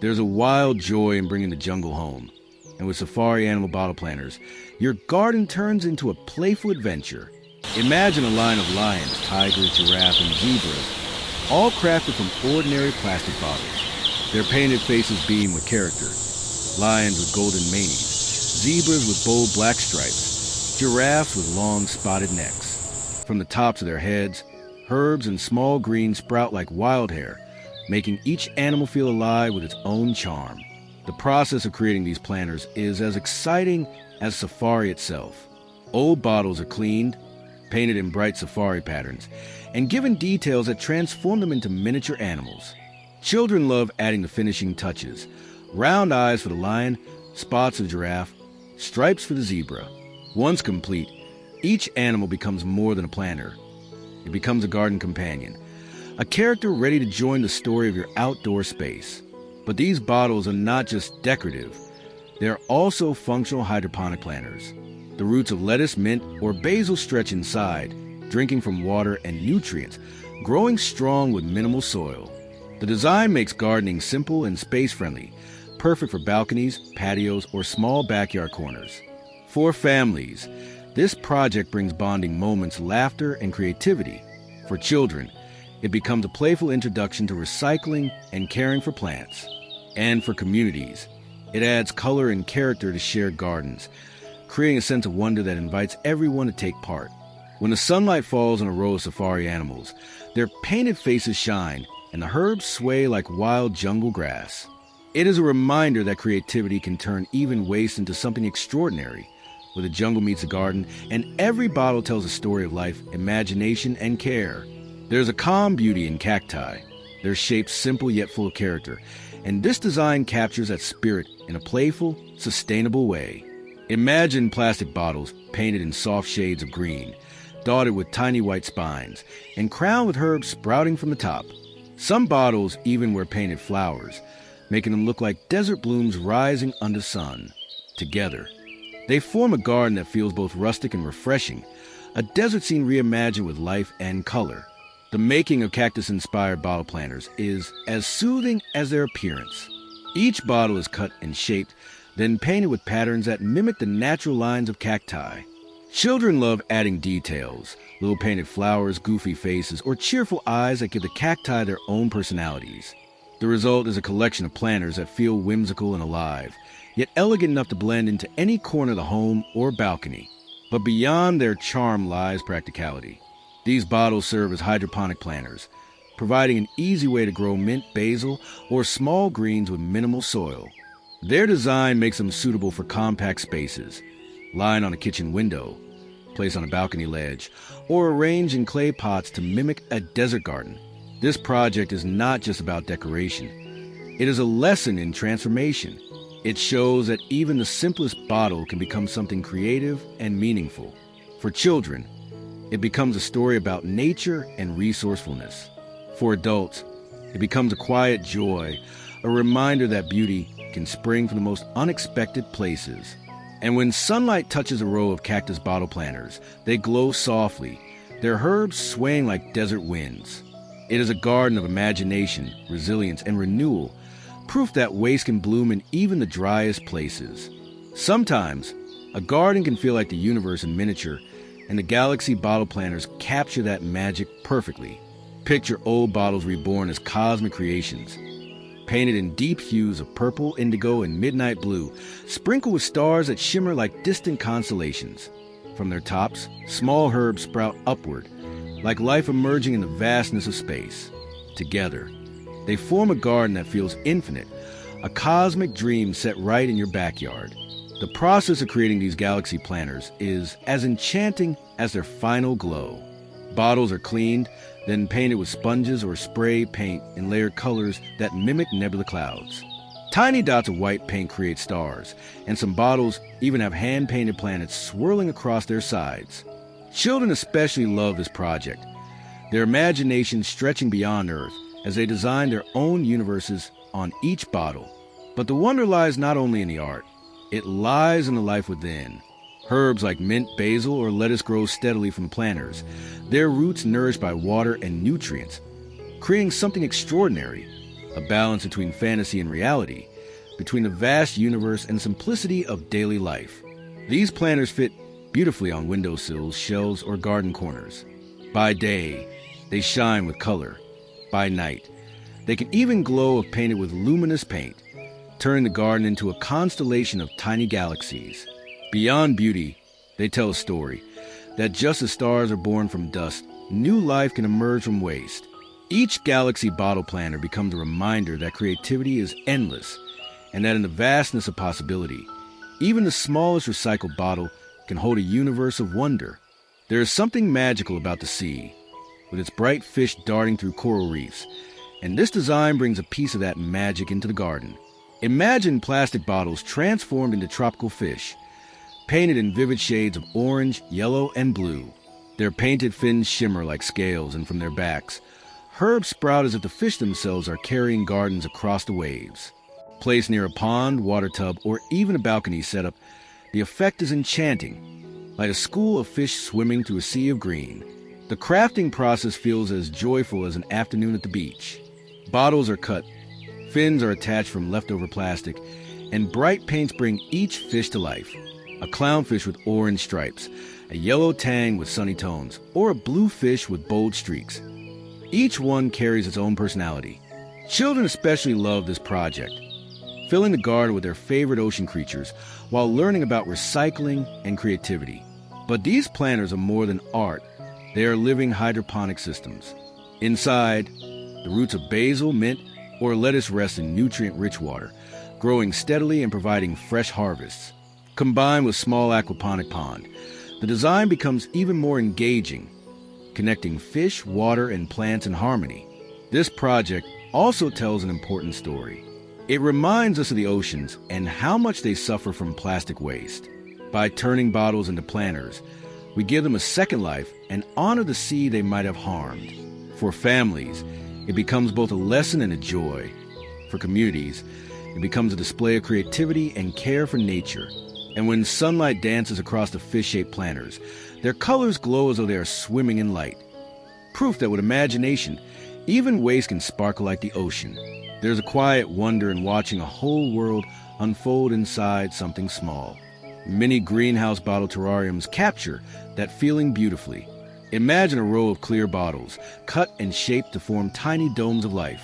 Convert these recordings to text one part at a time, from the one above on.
There's a wild joy in bringing the jungle home. And with safari animal bottle planters, your garden turns into a playful adventure. Imagine a line of lions, tigers, giraffes, and zebras, all crafted from ordinary plastic bottles. Their painted faces beam with character. Lions with golden manes, zebras with bold black stripes, giraffes with long spotted necks. From the tops of their heads, herbs and small greens sprout like wild hair, making each animal feel alive with its own charm. The process of creating these planters is as exciting as safari itself. Old bottles are cleaned, painted in bright safari patterns, and given details that transform them into miniature animals. Children love adding the finishing touches: round eyes for the lion, spots of giraffe, stripes for the zebra. Once complete, each animal becomes more than a planter. It becomes a garden companion, a character ready to join the story of your outdoor space. But these bottles are not just decorative. They're also functional hydroponic planters. The roots of lettuce, mint, or basil stretch inside, drinking from water and nutrients, growing strong with minimal soil. The design makes gardening simple and space-friendly, perfect for balconies, patios, or small backyard corners. For families, this project brings bonding moments, laughter, and creativity. For children, it becomes a playful introduction to recycling and caring for plants. And for communities, it adds color and character to shared gardens, creating a sense of wonder that invites everyone to take part. When the sunlight falls on a row of safari animals, their painted faces shine and the herbs sway like wild jungle grass. It is a reminder that creativity can turn even waste into something extraordinary, where the jungle meets the garden, and every bottle tells a story of life, imagination, and care. There's a calm beauty in cacti. Their shapes simple yet full of character, and this design captures that spirit in a playful, sustainable way. Imagine plastic bottles painted in soft shades of green, dotted with tiny white spines, and crowned with herbs sprouting from the top. Some bottles even wear painted flowers, making them look like desert blooms rising under sun. Together, they form a garden that feels both rustic and refreshing, a desert scene reimagined with life and color. The making of cactus-inspired bottle planters is as soothing as their appearance. Each bottle is cut and shaped, then painted with patterns that mimic the natural lines of cacti. Children love adding details: little painted flowers, goofy faces, or cheerful eyes that give the cacti their own personalities. The result is a collection of planters that feel whimsical and alive, yet elegant enough to blend into any corner of the home or balcony. But beyond their charm lies practicality. These bottles serve as hydroponic planters, providing an easy way to grow mint, basil, or small greens with minimal soil. Their design makes them suitable for compact spaces, lying on a kitchen window, placed on a balcony ledge, or arranged in clay pots to mimic a desert garden. This project is not just about decoration. It is a lesson in transformation. It shows that even the simplest bottle can become something creative and meaningful. For children, it becomes a story about nature and resourcefulness. For adults, it becomes a quiet joy, a reminder that beauty can spring from the most unexpected places. And when sunlight touches a row of cactus bottle planters, they glow softly, their herbs swaying like desert winds. It is a garden of imagination, resilience, and renewal, proof that waste can bloom in even the driest places. Sometimes, a garden can feel like the universe in miniature, and the Galaxy bottle planters capture that magic perfectly. Picture old bottles reborn as cosmic creations, painted in deep hues of purple, indigo, and midnight blue, sprinkled with stars that shimmer like distant constellations. From their tops, small herbs sprout upward, like life emerging in the vastness of space. Together, they form a garden that feels infinite, a cosmic dream set right in your backyard. The process of creating these Galaxy planters is as enchanting as their final glow. Bottles are cleaned, then painted with sponges or spray paint in layered colors that mimic nebula clouds. Tiny dots of white paint create stars, and some bottles even have hand-painted planets swirling across their sides. Children especially love this project, their imagination stretching beyond Earth as they design their own universes on each bottle. But the wonder lies not only in the art, it lies in the life within. Herbs like mint, basil, or lettuce grow steadily from planters, their roots nourished by water and nutrients, creating something extraordinary. a balance between fantasy and reality, between the vast universe and simplicity of daily life. These planters fit beautifully on windowsills, shelves, or garden corners. By day, they shine with color. By night, they can even glow if painted with luminous paint, turning the garden into a constellation of tiny galaxies. Beyond beauty, they tell a story that just as stars are born from dust, new life can emerge from waste. Each galaxy bottle planter becomes a reminder that creativity is endless and that in the vastness of possibility, even the smallest recycled bottle can hold a universe of wonder. There is something magical about the sea, with its bright fish darting through coral reefs, and this design brings a piece of that magic into the garden. Imagine plastic bottles transformed into tropical fish, painted in vivid shades of orange, yellow, and blue. Their painted fins shimmer like scales, and from their backs, herbs sprout as if the fish themselves are carrying gardens across the waves. Placed near a pond, water tub, or even a balcony setup, the effect is enchanting, like a school of fish swimming through a sea of green. The crafting process feels as joyful as an afternoon at the beach. Bottles are cut, fins are attached from leftover plastic, and bright paints bring each fish to life. A clownfish with orange stripes, a yellow tang with sunny tones, or a blue fish with bold streaks. Each one carries its own personality. Children especially love this project, filling the garden with their favorite ocean creatures while learning about recycling and creativity. But these planters are more than art. They are living hydroponic systems. Inside, the roots of basil, mint, or lettuce rest in nutrient-rich water, growing steadily and providing fresh harvests. Combined with small aquaponic pond, the design becomes even more engaging, connecting fish, water, and plants in harmony. This project also tells an important story. It reminds us of the oceans and how much they suffer from plastic waste. By turning bottles into planters, we give them a second life and honor the sea they might have harmed. For families, it becomes both a lesson and a joy. For communities, it becomes a display of creativity and care for nature. And when sunlight dances across the fish-shaped planters, their colors glow as though they are swimming in light. Proof that with imagination, even waste can sparkle like the ocean. There's a quiet wonder in watching a whole world unfold inside something small. Many greenhouse bottle terrariums capture that feeling beautifully. Imagine a row of clear bottles, cut and shaped to form tiny domes of life.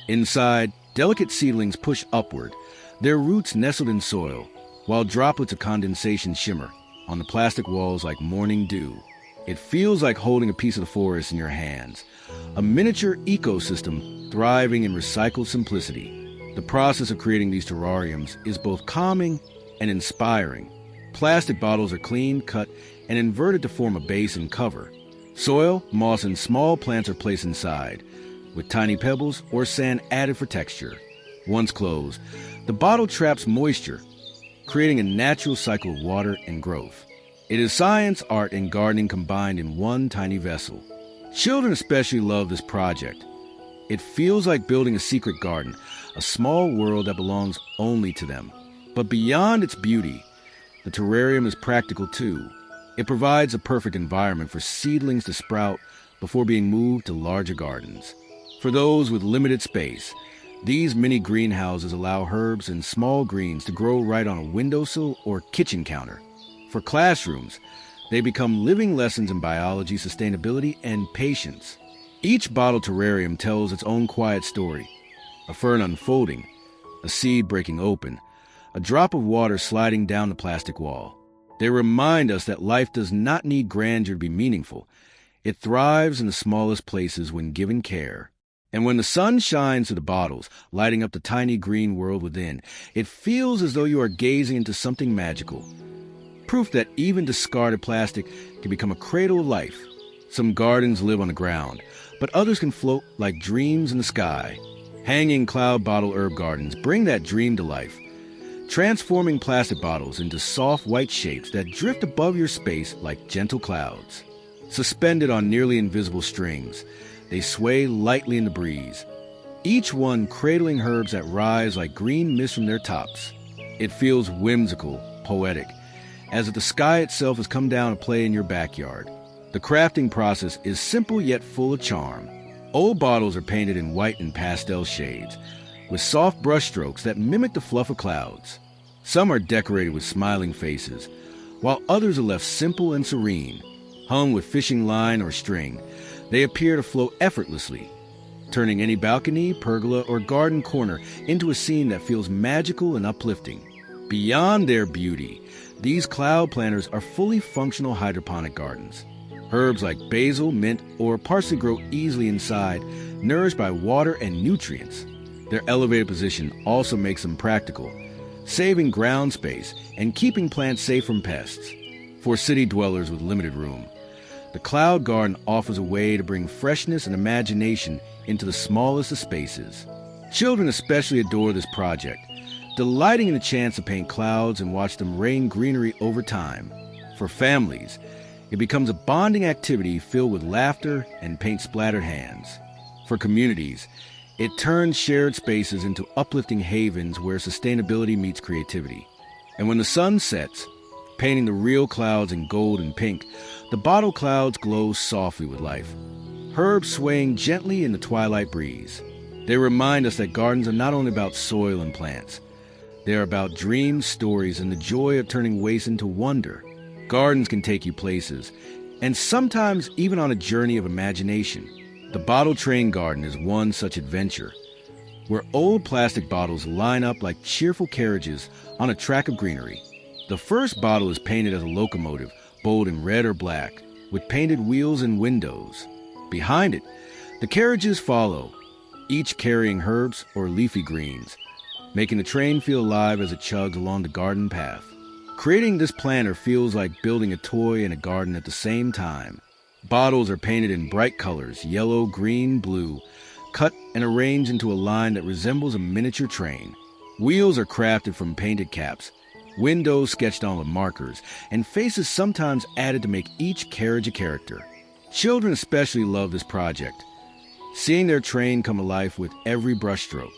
Inside, delicate seedlings push upward, their roots nestled in soil, while droplets of condensation shimmer on the plastic walls like morning dew. It feels like holding a piece of the forest in your hands, a miniature ecosystem thriving in recycled simplicity. The process of creating these terrariums is both calming and inspiring. Plastic bottles are cleaned, cut, and inverted to form a base and cover. Soil, moss, and small plants are placed inside, with tiny pebbles or sand added for texture. Once closed, the bottle traps moisture, creating a natural cycle of water and growth. It is science, art, and gardening combined in one tiny vessel. Children especially love this project. It feels like building a secret garden, a small world that belongs only to them. But beyond its beauty, the terrarium is practical too. It provides a perfect environment for seedlings to sprout before being moved to larger gardens. For those with limited space, these mini greenhouses allow herbs and small greens to grow right on a windowsill or kitchen counter. For classrooms, they become living lessons in biology, sustainability, and patience. Each bottle terrarium tells its own quiet story. A fern unfolding, a seed breaking open, a drop of water sliding down the plastic wall. They remind us that life does not need grandeur to be meaningful. It thrives in the smallest places when given care. And when the sun shines through the bottles, lighting up the tiny green world within, it feels as though you are gazing into something magical. Proof that even discarded plastic can become a cradle of life. Some gardens live on the ground, but others can float like dreams in the sky. Hanging cloud bottle herb gardens bring that dream to life, transforming plastic bottles into soft white shapes that drift above your space like gentle clouds. Suspended on nearly invisible strings, they sway lightly in the breeze, each one cradling herbs that rise like green mist from their tops. It feels whimsical, poetic, as if the sky itself has come down to play in your backyard. The crafting process is simple yet full of charm. Old bottles are painted in white and pastel shades, with soft brushstrokes that mimic the fluff of clouds. Some are decorated with smiling faces, while others are left simple and serene. Hung with fishing line or string, they appear to flow effortlessly, turning any balcony, pergola, or garden corner into a scene that feels magical and uplifting. Beyond their beauty, these cloud planters are fully functional hydroponic gardens. Herbs like basil, mint, or parsley grow easily inside, nourished by water and nutrients. Their elevated position also makes them practical, saving ground space and keeping plants safe from pests. For city dwellers with limited room, the cloud garden offers a way to bring freshness and imagination into the smallest of spaces. Children especially adore this project, delighting in the chance to paint clouds and watch them rain greenery over time. For families, it becomes a bonding activity filled with laughter and paint-splattered hands. For communities, it turns shared spaces into uplifting havens where sustainability meets creativity. And when the sun sets, painting the real clouds in gold and pink, the bottle clouds glow softly with life, herbs swaying gently in the twilight breeze. They remind us that gardens are not only about soil and plants. They are about dreams, stories, and the joy of turning waste into wonder. Gardens can take you places, and sometimes even on a journey of imagination. The bottle train garden is one such adventure, where old plastic bottles line up like cheerful carriages on a track of greenery. The first bottle is painted as a locomotive, bold in red or black, with painted wheels and windows. Behind it, the carriages follow, each carrying herbs or leafy greens, making the train feel alive as it chugs along the garden path. Creating this planter feels like building a toy in a garden at the same time. Bottles are painted in bright colors, yellow, green, blue, cut and arranged into a line that resembles a miniature train. Wheels are crafted from painted caps, windows sketched on with markers, and faces sometimes added to make each carriage a character. Children especially love this project, seeing their train come alive with every brushstroke.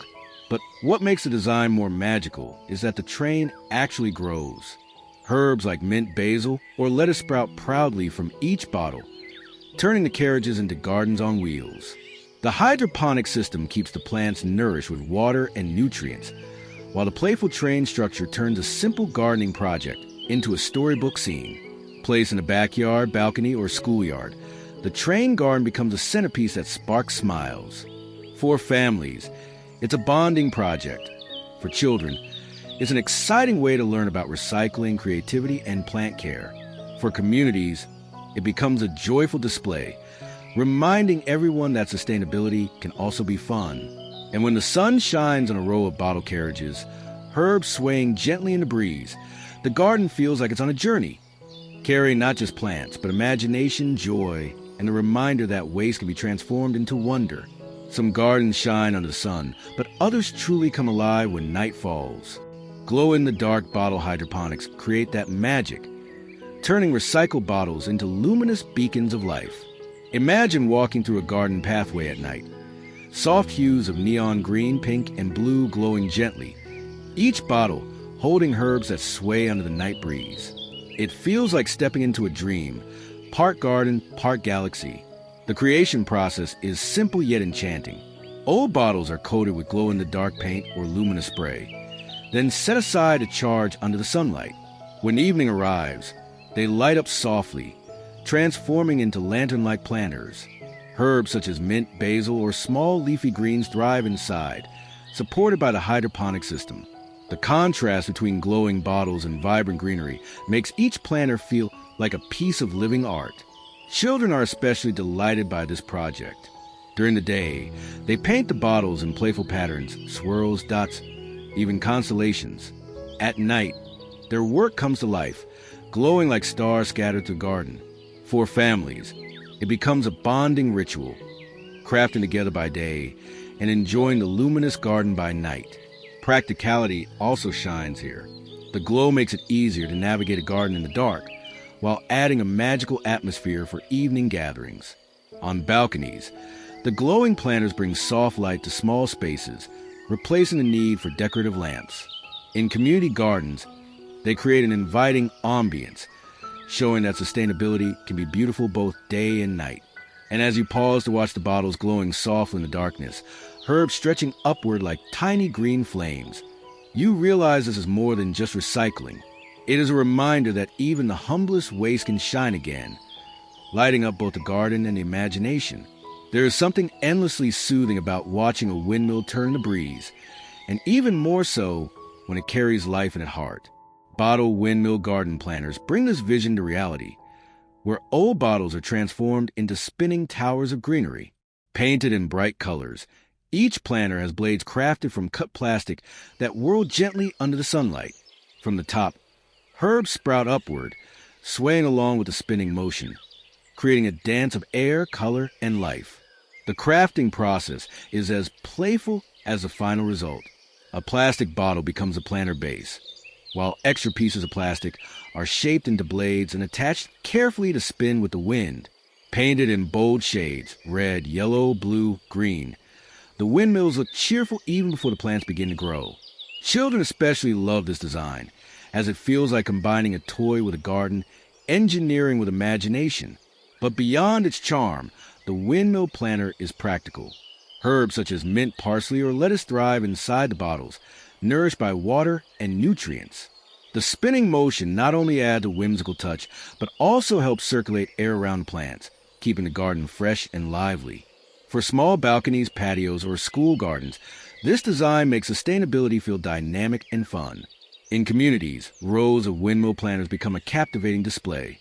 But what makes the design more magical is that the train actually grows. Herbs like mint, basil, or lettuce sprout proudly from each bottle, turning the carriages into gardens on wheels. The hydroponic system keeps the plants nourished with water and nutrients, while the playful train structure turns a simple gardening project into a storybook scene. Placed in a backyard, balcony, or schoolyard, the train garden becomes a centerpiece that sparks smiles. For families, it's a bonding project. For children, it's an exciting way to learn about recycling, creativity, and plant care. For communities, it becomes a joyful display, reminding everyone that sustainability can also be fun. And when the sun shines on a row of bottle carriages, herbs swaying gently in the breeze, the garden feels like it's on a journey, carrying not just plants, but imagination, joy, and the reminder that waste can be transformed into wonder. Some gardens shine under the sun, but others truly come alive when night falls. Glow-in-the-dark bottle hydroponics create that magic, turning recycled bottles into luminous beacons of life. Imagine walking through a garden pathway at night. Soft hues of neon green, pink, and blue glowing gently, each bottle holding herbs that sway under the night breeze. It feels like stepping into a dream, part garden, part galaxy. The creation process is simple yet enchanting. Old bottles are coated with glow-in-the-dark paint or luminous spray, then set aside to charge under the sunlight. When evening arrives, they light up softly, transforming into lantern-like planters. Herbs such as mint, basil, or small leafy greens thrive inside, supported by the hydroponic system. The contrast between glowing bottles and vibrant greenery makes each planter feel like a piece of living art. Children are especially delighted by this project. During the day, they paint the bottles in playful patterns, swirls, dots, even constellations. At night, their work comes to life, glowing like stars scattered through the garden. For families, it becomes a bonding ritual, crafting together by day and enjoying the luminous garden by night. Practicality also shines here. The glow makes it easier to navigate a garden in the dark, while adding a magical atmosphere for evening gatherings. On balconies, the glowing planters bring soft light to small spaces, replacing the need for decorative lamps. In community gardens, they create an inviting ambience, showing that sustainability can be beautiful both day and night. And as you pause to watch the bottles glowing softly in the darkness, herbs stretching upward like tiny green flames. You realize this is more than just recycling. It is a reminder that even the humblest waste can shine again, lighting up both the garden and the imagination. There is something endlessly soothing about watching a windmill turn in the breeze, and even more so when it carries life in its heart. Bottle windmill garden planters bring this vision to reality, where old bottles are transformed into spinning towers of greenery. Painted in bright colors, each planter has blades crafted from cut plastic that whirl gently under the sunlight. From the top, herbs sprout upward, swaying along with the spinning motion, creating a dance of air, color, and life. The crafting process is as playful as the final result. A plastic bottle becomes a planter base, while extra pieces of plastic are shaped into blades and attached carefully to spin with the wind. Painted in bold shades, red, yellow, blue, green, the windmills look cheerful even before the plants begin to grow. Children especially love this design, as it feels like combining a toy with a garden, engineering with imagination. But beyond its charm, the windmill planter is practical. Herbs such as mint, parsley, or lettuce thrive inside the bottles, nourished by water and nutrients. The spinning motion not only adds a whimsical touch, but also helps circulate air around plants, keeping the garden fresh and lively. For small balconies, patios, or school gardens, this design makes sustainability feel dynamic and fun. In communities, rows of windmill planters become a captivating display,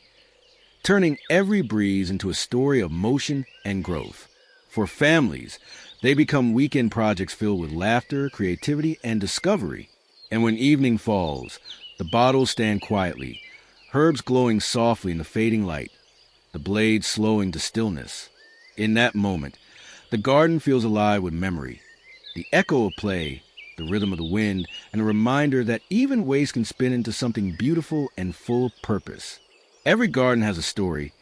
turning every breeze into a story of motion and growth. For families, they become weekend projects filled with laughter, creativity, and discovery. And when evening falls, the bottles stand quietly, herbs glowing softly in the fading light, the blades slowing to stillness. In that moment, the garden feels alive with memory, the echo of play, the rhythm of the wind, and a reminder that even waste can spin into something beautiful and full of purpose. Every garden has a story,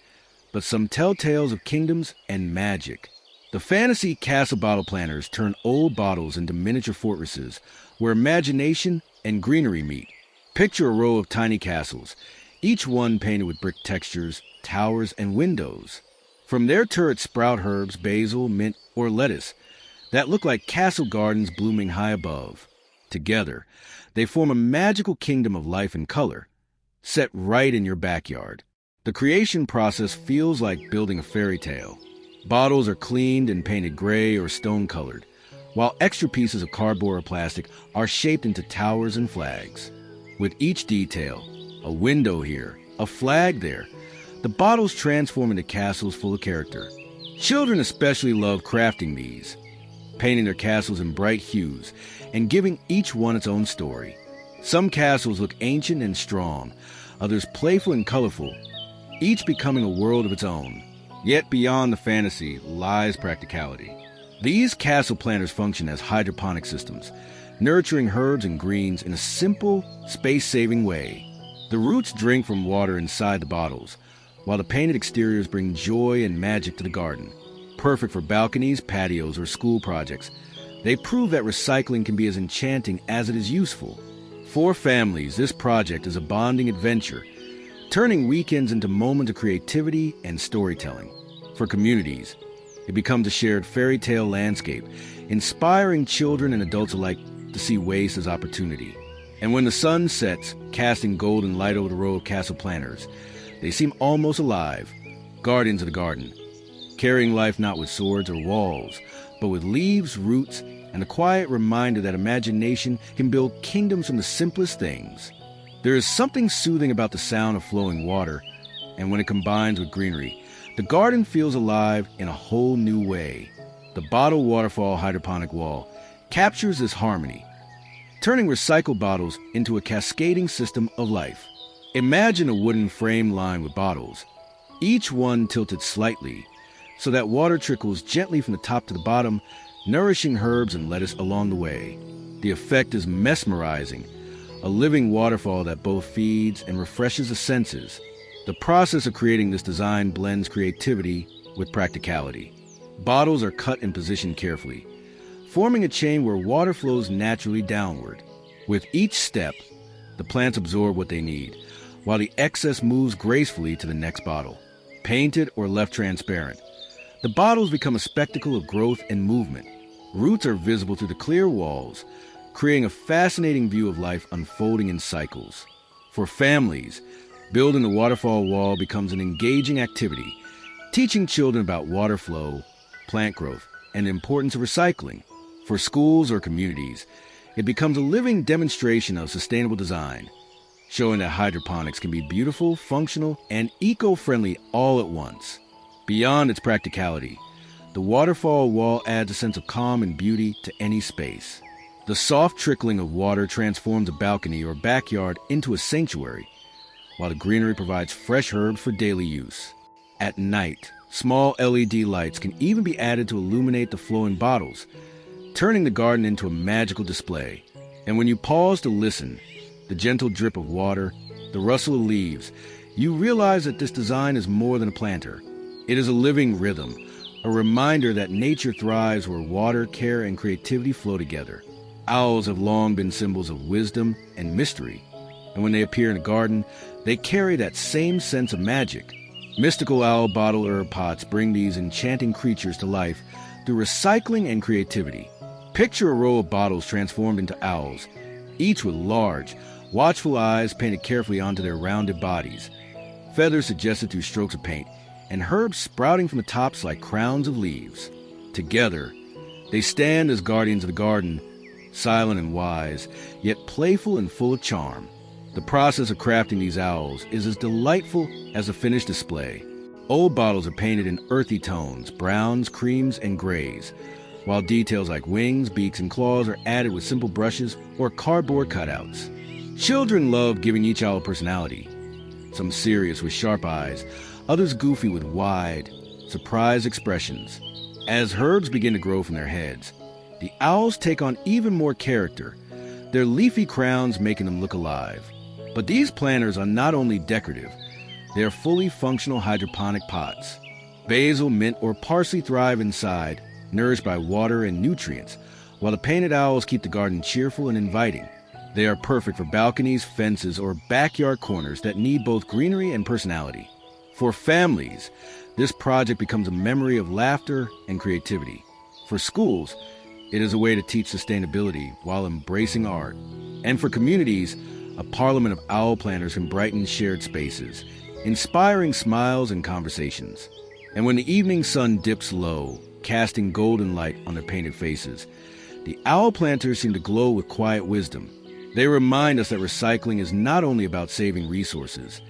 but some tell tales of kingdoms and magic. The fantasy castle bottle planters turn old bottles into miniature fortresses where imagination and greenery meet. Picture a row of tiny castles, each one painted with brick textures, towers, and windows. From their turrets sprout herbs, basil, mint, or lettuce that look like castle gardens blooming high above. Together, they form a magical kingdom of life and color, set right in your backyard. The creation process feels like building a fairy tale. Bottles are cleaned and painted gray or stone-colored, while extra pieces of cardboard or plastic are shaped into towers and flags. With each detail, a window here, a flag there, the bottles transform into castles full of character. Children especially love crafting these, painting their castles in bright hues and giving each one its own story. Some castles look ancient and strong, others playful and colorful, each becoming a world of its own. Yet beyond the fantasy lies practicality. These castle planters function as hydroponic systems, nurturing herbs and greens in a simple, space-saving way. The roots drink from water inside the bottles, while the painted exteriors bring joy and magic to the garden. Perfect for balconies, patios, or school projects, they prove that recycling can be as enchanting as it is useful. For families, this project is a bonding adventure, turning weekends into moments of creativity and storytelling. For communities, it becomes a shared fairy tale landscape, inspiring children and adults alike to see waste as opportunity. And when the sun sets, casting golden light over the row of castle planters, they seem almost alive, guardians of the garden, carrying life not with swords or walls, but with leaves, roots, and a quiet reminder that imagination can build kingdoms from the simplest things. There is something soothing about the sound of flowing water, and when it combines with greenery, the garden feels alive in a whole new way. The Bottle Waterfall Hydroponic Wall captures this harmony, turning recycled bottles into a cascading system of life. Imagine a wooden frame lined with bottles, each one tilted slightly, so that water trickles gently from the top to the bottom, nourishing herbs and lettuce along the way. The effect is mesmerizing, a living waterfall that both feeds and refreshes the senses. The process of creating this design blends creativity with practicality. Bottles are cut and positioned carefully, forming a chain where water flows naturally downward. With each step, the plants absorb what they need, while the excess moves gracefully to the next bottle. Painted or left transparent, the bottles become a spectacle of growth and movement. Roots are visible through the clear walls, creating a fascinating view of life unfolding in cycles. For families, building the waterfall wall becomes an engaging activity, teaching children about water flow, plant growth, and the importance of recycling. For schools or communities, it becomes a living demonstration of sustainable design, showing that hydroponics can be beautiful, functional, and eco-friendly all at once. Beyond its practicality, the waterfall wall adds a sense of calm and beauty to any space. The soft trickling of water transforms a balcony or backyard into a sanctuary, while the greenery provides fresh herbs for daily use. At night, small LED lights can even be added to illuminate the flowing bottles, turning the garden into a magical display. And when you pause to listen, the gentle drip of water, the rustle of leaves, you realize that this design is more than a planter. It is a living rhythm, a reminder that nature thrives where water, care, and creativity flow together. Owls have long been symbols of wisdom and mystery, and when they appear in a garden, they carry that same sense of magic. Mystical owl bottle herb pots bring these enchanting creatures to life through recycling and creativity. Picture a row of bottles transformed into owls, each with large, watchful eyes painted carefully onto their rounded bodies, feathers suggested through strokes of paint, and herbs sprouting from the tops like crowns of leaves. Together, they stand as guardians of the garden, silent and wise, yet playful and full of charm. The process of crafting these owls is as delightful as a finished display. Old bottles are painted in earthy tones, browns, creams, and grays, while details like wings, beaks, and claws are added with simple brushes or cardboard cutouts. Children love giving each owl a personality, some serious with sharp eyes, others goofy with wide, surprised expressions. As herbs begin to grow from their heads, the owls take on even more character, their leafy crowns making them look alive. But these planters are not only decorative, they are fully functional hydroponic pots. Basil, mint, or parsley thrive inside, nourished by water and nutrients, while the painted owls keep the garden cheerful and inviting. They are perfect for balconies, fences, or backyard corners that need both greenery and personality. For families, this project becomes a memory of laughter and creativity. For schools, it is a way to teach sustainability while embracing art. And for communities, a parliament of owl planters can brighten shared spaces, inspiring smiles and conversations. And when the evening sun dips low, casting golden light on their painted faces, the owl planters seem to glow with quiet wisdom. They remind us that recycling is not only about saving resources,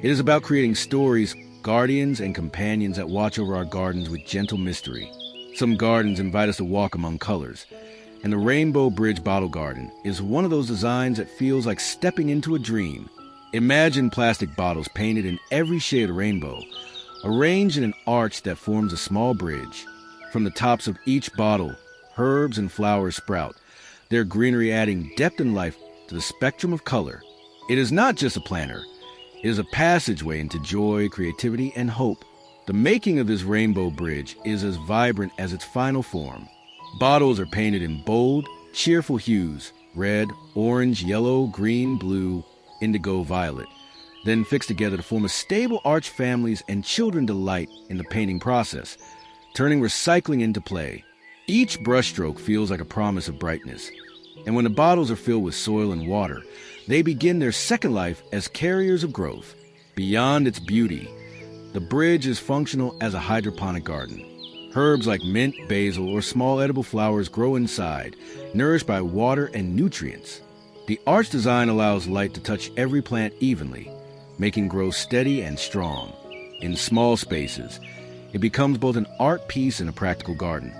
it is about creating stories, guardians, and companions that watch over our gardens with gentle mystery. Some gardens invite us to walk among colors, and the Rainbow Bridge Bottle Garden is one of those designs that feels like stepping into a dream. Imagine plastic bottles painted in every shade of the rainbow, arranged in an arch that forms a small bridge. From the tops of each bottle, herbs and flowers sprout, their greenery adding depth and life to the spectrum of color. It is not just a planter, it is a passageway into joy, creativity, and hope. The making of this rainbow bridge is as vibrant as its final form. Bottles are painted in bold, cheerful hues: red, orange, yellow, green, blue, indigo, violet, then fixed together to form a stable arch. Families and children delight in the painting process, turning recycling into play. Each brushstroke feels like a promise of brightness, and when the bottles are filled with soil and water, they begin their second life as carriers of growth. Beyond its beauty, the bridge is functional as a hydroponic garden. Herbs like mint, basil, or small edible flowers grow inside, nourished by water and nutrients. The arch design allows light to touch every plant evenly, making growth steady and strong. In small spaces, it becomes both an art piece and a practical garden.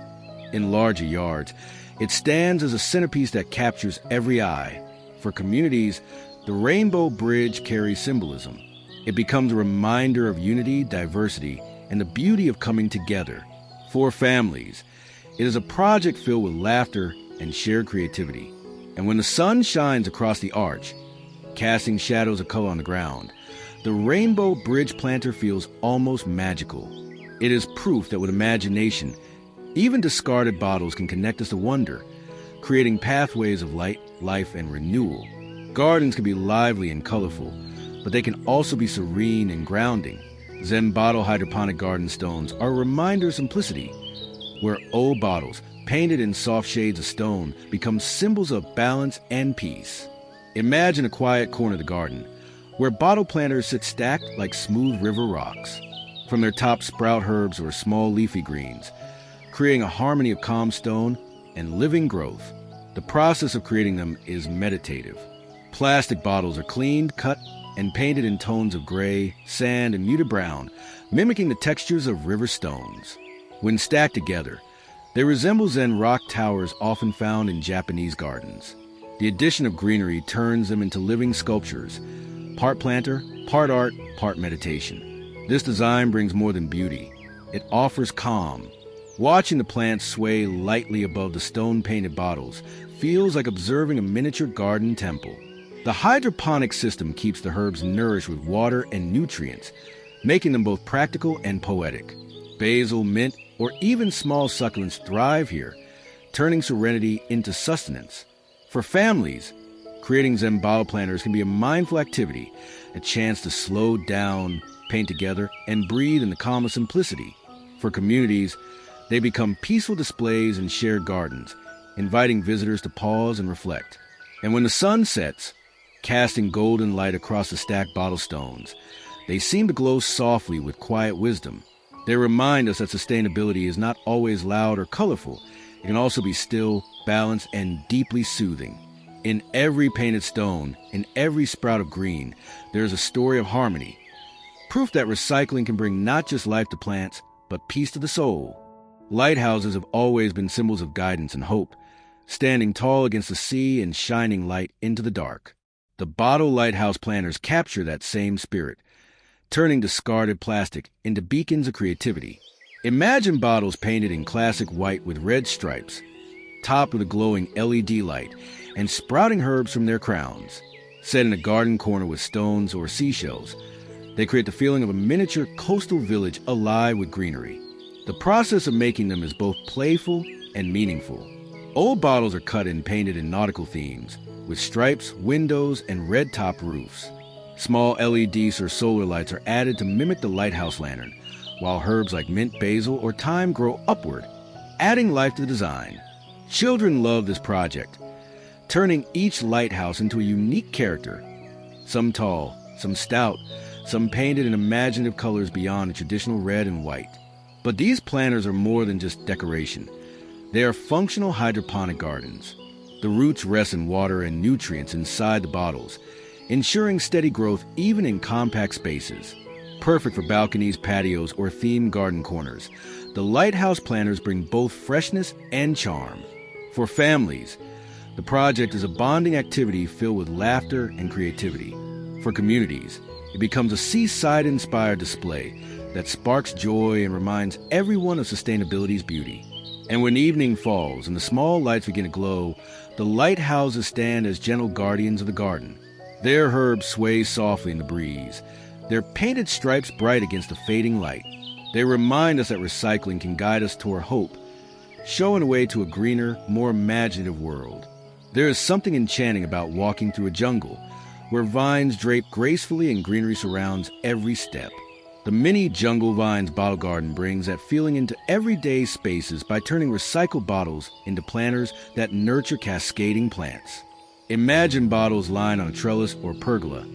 In larger yards, it stands as a centerpiece that captures every eye. For communities, the Rainbow Bridge carries symbolism. It becomes a reminder of unity, diversity, and the beauty of coming together. For families, it is a project filled with laughter and shared creativity. And when the sun shines across the arch, casting shadows of color on the ground, the Rainbow Bridge planter feels almost magical. It is proof that with imagination, even discarded bottles can connect us to wonder, creating pathways of light, life, and renewal. Gardens can be lively and colorful, but they can also be serene and grounding. Zen Bottle Hydroponic Garden stones are a reminder of simplicity. where old bottles, painted in soft shades of stone, become symbols of balance and peace. Imagine a quiet corner of the garden, where bottle planters sit stacked like smooth river rocks. From their tops sprout herbs or small leafy greens, creating a harmony of calm stone and living growth. The process of creating them is meditative. Plastic bottles are cleaned, cut, and painted in tones of gray, sand, and muted brown, mimicking the textures of river stones. When stacked together, they resemble Zen rock towers often found in Japanese gardens. The addition of greenery turns them into living sculptures, part planter, part art, part meditation. This design brings more than beauty. It offers calm. Watching the plants sway lightly above the stone-painted bottles feels like observing a miniature garden temple. The hydroponic system keeps the herbs nourished with water and nutrients, making them both practical and poetic. Basil, mint, or even small succulents thrive here, turning serenity into sustenance. For families, creating Zen bottle planters can be a mindful activity, a chance to slow down, paint together, and breathe in the calm of simplicity. For communities, they become peaceful displays in shared gardens, inviting visitors to pause and reflect. And when the sun sets, casting golden light across the stacked bottle stones, they seem to glow softly with quiet wisdom. They remind us that sustainability is not always loud or colorful. It can also be still, balanced, and deeply soothing. In every painted stone, in every sprout of green, there is a story of harmony. Proof that recycling can bring not just life to plants, but peace to the soul. Lighthouses have always been symbols of guidance and hope, standing tall against the sea and shining light into the dark. The bottle lighthouse planters capture that same spirit, turning discarded plastic into beacons of creativity. Imagine bottles painted in classic white with red stripes, topped with a glowing LED light, and sprouting herbs from their crowns. Set in a garden corner with stones or seashells, they create the feeling of a miniature coastal village alive with greenery. The process of making them is both playful and meaningful. Old bottles are cut and painted in nautical themes, with stripes, windows, and red-topped roofs. Small LEDs or solar lights are added to mimic the lighthouse lantern, while herbs like mint, basil, or thyme grow upward, adding life to the design. Children love this project, turning each lighthouse into a unique character. Some tall, some stout, some painted in imaginative colors beyond the traditional red and white. But these planters are more than just decoration. They are functional hydroponic gardens. The roots rest in water and nutrients inside the bottles, ensuring steady growth even in compact spaces. Perfect for balconies, patios, or themed garden corners, the lighthouse planters bring both freshness and charm. For families, the project is a bonding activity filled with laughter and creativity. For communities, it becomes a seaside-inspired display that sparks joy and reminds everyone of sustainability's beauty. And when evening falls and the small lights begin to glow, the lighthouses stand as gentle guardians of the garden. Their herbs sway softly in the breeze, their painted stripes bright against the fading light. They remind us that recycling can guide us toward hope, showing a way to a greener, more imaginative world. There is something enchanting about walking through a jungle, where vines drape gracefully and greenery surrounds every step. The mini jungle vines bottle garden brings that feeling into everyday spaces by turning recycled bottles into planters that nurture cascading plants. Imagine bottles lying on a trellis or pergola,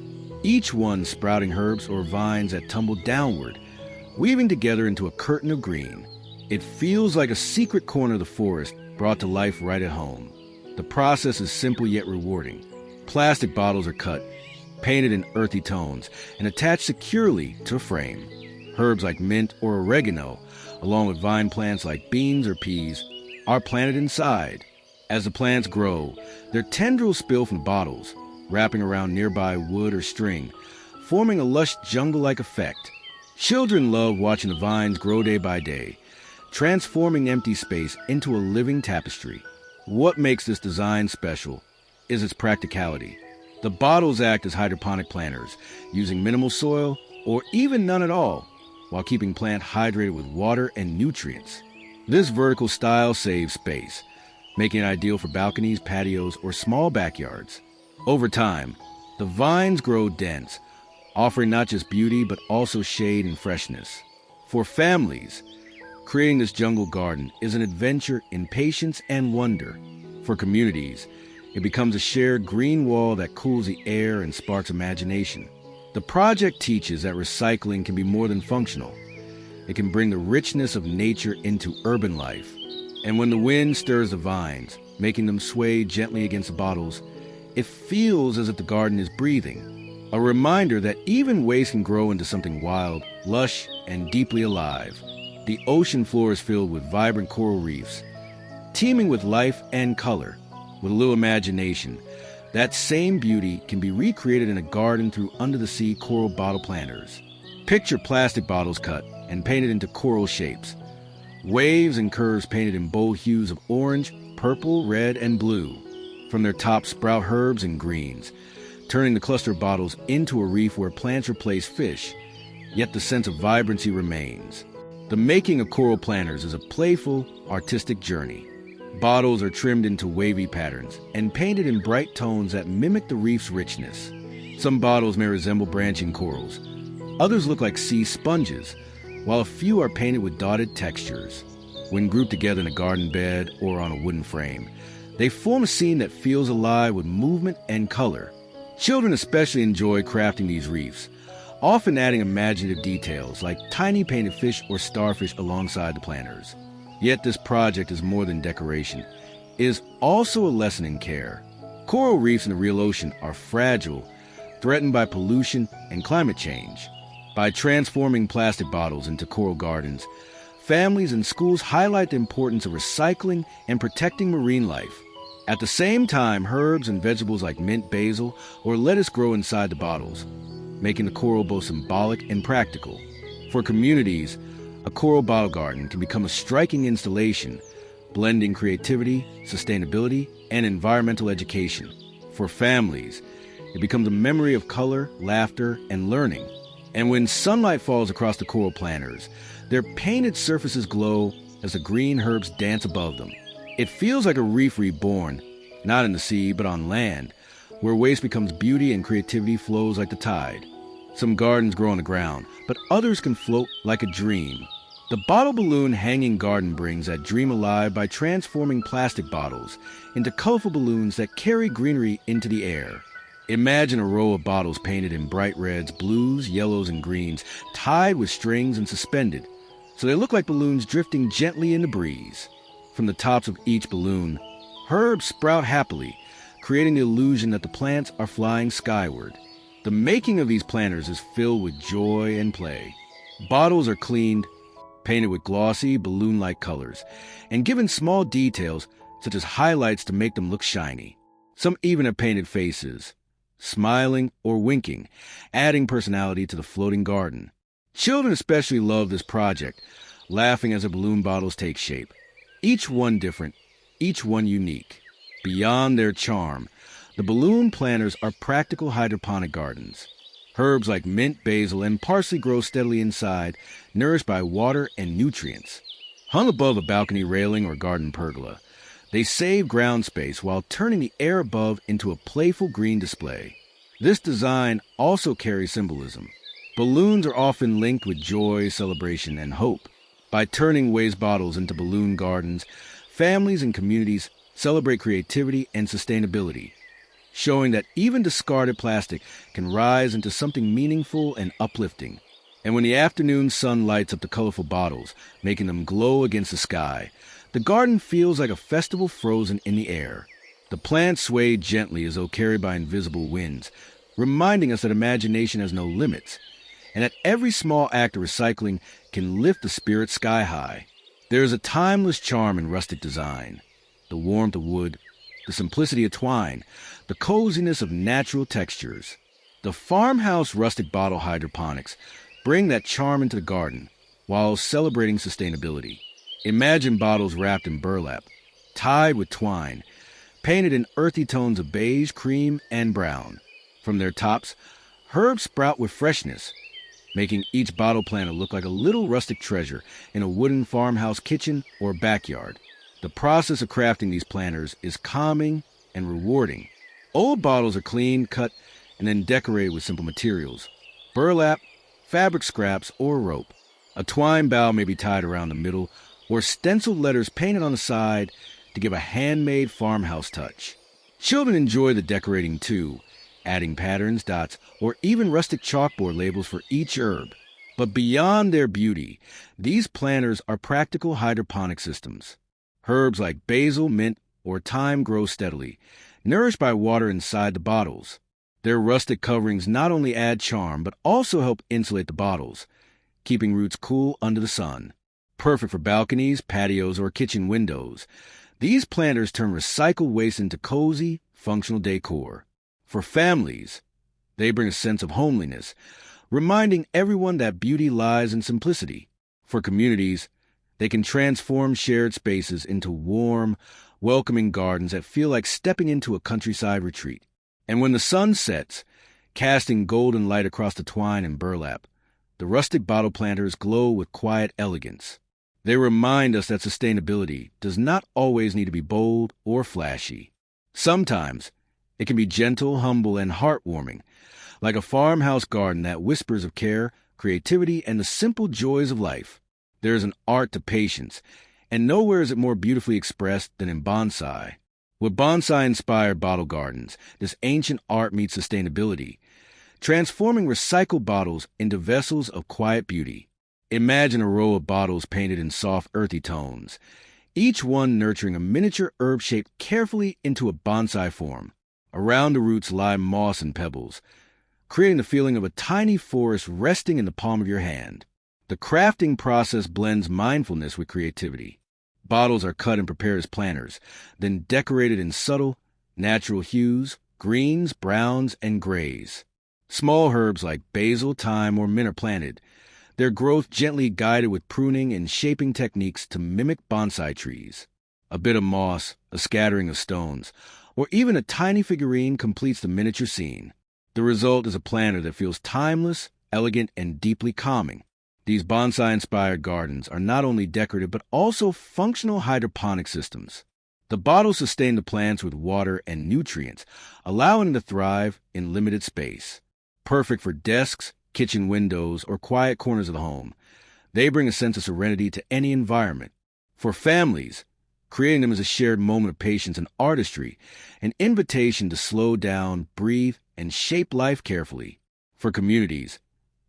each one sprouting herbs or vines that tumble downward, weaving together into a curtain of green. It feels like a secret corner of the forest brought to life right at home. The process is simple yet rewarding. Plastic bottles are cut, painted in earthy tones, and attached securely to a frame. Herbs like mint or oregano, along with vine plants like beans or peas, are planted inside. As the plants grow, their tendrils spill from the bottles, wrapping around nearby wood or string, forming a lush jungle-like effect. Children love watching the vines grow day by day, transforming empty space into a living tapestry. What makes this design special is its practicality. The bottles act as hydroponic planters, using minimal soil or even none at all, while keeping plants hydrated with water and nutrients. This vertical style saves space, making it ideal for balconies, patios, or small backyards. Over time, the vines grow dense, offering not just beauty but also shade and freshness. For families, Creating this jungle garden is an adventure in patience and wonder. For communities, it becomes a shared green wall that cools the air and sparks imagination. The project teaches that recycling can be more than functional. It can bring the richness of nature into urban life. And when the wind stirs the vines, making them sway gently against the bottles, it feels as if the garden is breathing. A reminder that even waste can grow into something wild, lush, and deeply alive. The ocean floor is filled with vibrant coral reefs, teeming with life and color. With a little imagination, that same beauty can be recreated in a garden through under-the-sea coral bottle planters. Picture plastic bottles cut and painted into coral shapes. Waves and curves painted in bold hues of orange, purple, red, and blue. From their tops sprout herbs and greens, turning the cluster of bottles into a reef where plants replace fish, yet the sense of vibrancy remains. The making of coral planters is a playful, artistic journey. Bottles are trimmed into wavy patterns and painted in bright tones that mimic the reef's richness. Some bottles may resemble branching corals. Others look like sea sponges, while a few are painted with dotted textures. When grouped together in a garden bed or on a wooden frame, they form a scene that feels alive with movement and color. Children especially enjoy crafting these reefs, often adding imaginative details like tiny painted fish or starfish alongside the planters. Yet this project is more than decoration. It is also a lesson in care. Coral reefs in the real ocean are fragile, threatened by pollution and climate change. By transforming plastic bottles into coral gardens, families and schools highlight the importance of recycling and protecting marine life. At the same time, herbs and vegetables like mint, basil, or lettuce grow inside the bottles, making the coral both symbolic and practical. For communities, a coral bottle garden can become a striking installation, blending creativity, sustainability, and environmental education. For families, it becomes a memory of color, laughter, and learning. And when sunlight falls across the coral planters, their painted surfaces glow as the green herbs dance above them. It feels like a reef reborn, not in the sea, but on land, where waste becomes beauty and creativity flows like the tide. Some gardens grow on the ground, but others can float like a dream. The bottle balloon hanging garden brings that dream alive by transforming plastic bottles into colorful balloons that carry greenery into the air. Imagine a row of bottles painted in bright reds, blues, yellows, and greens, tied with strings and suspended, so they look like balloons drifting gently in the breeze. From the tops of each balloon, herbs sprout happily, creating the illusion that the plants are flying skyward. The making of these planters is filled with joy and play. Bottles are cleaned, painted with glossy, balloon-like colors, and given small details such as highlights to make them look shiny. Some even have painted faces, smiling or winking, adding personality to the floating garden. Children especially love this project, laughing as the balloon bottles take shape. Each one different, each one unique. Beyond their charm, the balloon planters are practical hydroponic gardens. Herbs like mint, basil, and parsley grow steadily inside, nourished by water and nutrients. Hung above a balcony railing or garden pergola, they save ground space while turning the air above into a playful green display. This design also carries symbolism. Balloons are often linked with joy, celebration, and hope. By turning waste bottles into balloon gardens, families and communities celebrate creativity and sustainability, showing that even discarded plastic can rise into something meaningful and uplifting. And when the afternoon sun lights up the colorful bottles, making them glow against the sky, the garden feels like a festival frozen in the air. The plants sway gently as though carried by invisible winds, reminding us that imagination has no limits, and that every small act of recycling can lift the spirit sky high. There is a timeless charm in rustic design. The warmth of wood, the simplicity of twine, the coziness of natural textures. The farmhouse rustic bottle hydroponics bring that charm into the garden while celebrating sustainability. Imagine bottles wrapped in burlap, tied with twine, painted in earthy tones of beige, cream, and brown. From their tops, herbs sprout with freshness, making each bottle planter look like a little rustic treasure in a wooden farmhouse kitchen or backyard. The process of crafting these planters is calming and rewarding. Old bottles are cleaned, cut, and then decorated with simple materials: burlap, fabric scraps, or rope. A twine bough may be tied around the middle, or stenciled letters painted on the side to give a handmade farmhouse touch. Children enjoy the decorating too, adding patterns, dots, or even rustic chalkboard labels for each herb. But beyond their beauty, these planters are practical hydroponic systems. Herbs like basil, mint, or thyme grow steadily, nourished by water inside the bottles. Their rustic coverings not only add charm, but also help insulate the bottles, keeping roots cool under the sun. Perfect for balconies, patios, or kitchen windows, these planters turn recycled waste into cozy, functional decor. For families, they bring a sense of homeliness, reminding everyone that beauty lies in simplicity. For communities, they can transform shared spaces into warm, welcoming gardens that feel like stepping into a countryside retreat. And when the sun sets, casting golden light across the twine and burlap, the rustic bottle planters glow with quiet elegance. They remind us that sustainability does not always need to be bold or flashy. Sometimes, it can be gentle, humble, and heartwarming, like a farmhouse garden that whispers of care, creativity, and the simple joys of life. There is an art to patience, and nowhere is it more beautifully expressed than in bonsai. With bonsai-inspired bottle gardens, this ancient art meets sustainability, transforming recycled bottles into vessels of quiet beauty. Imagine a row of bottles painted in soft, earthy tones, each one nurturing a miniature herb shaped carefully into a bonsai form. Around the roots lie moss and pebbles, creating the feeling of a tiny forest resting in the palm of your hand. The crafting process blends mindfulness with creativity. Bottles are cut and prepared as planters, then decorated in subtle, natural hues, greens, browns, and grays. Small herbs like basil, thyme, or mint are planted, their growth gently guided with pruning and shaping techniques to mimic bonsai trees. A bit of moss, a scattering of stones, or even a tiny figurine completes the miniature scene. The result is a planter that feels timeless, elegant, and deeply calming. These bonsai-inspired gardens are not only decorative but also functional hydroponic systems. The bottles sustain the plants with water and nutrients, allowing them to thrive in limited space. Perfect for desks, kitchen windows, or quiet corners of the home, they bring a sense of serenity to any environment. For families, creating them is a shared moment of patience and artistry, an invitation to slow down, breathe, and shape life carefully. For communities,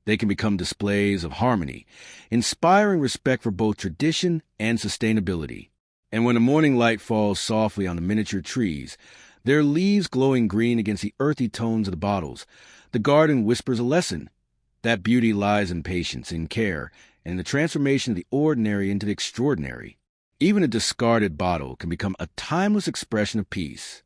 they can become displays of harmony, inspiring respect for both tradition and sustainability. And when the morning light falls softly on the miniature trees, their leaves glowing green against the earthy tones of the bottles, the garden whispers a lesson. That beauty lies in patience, in care, and in the transformation of the ordinary into the extraordinary. Even a discarded bottle can become a timeless expression of peace.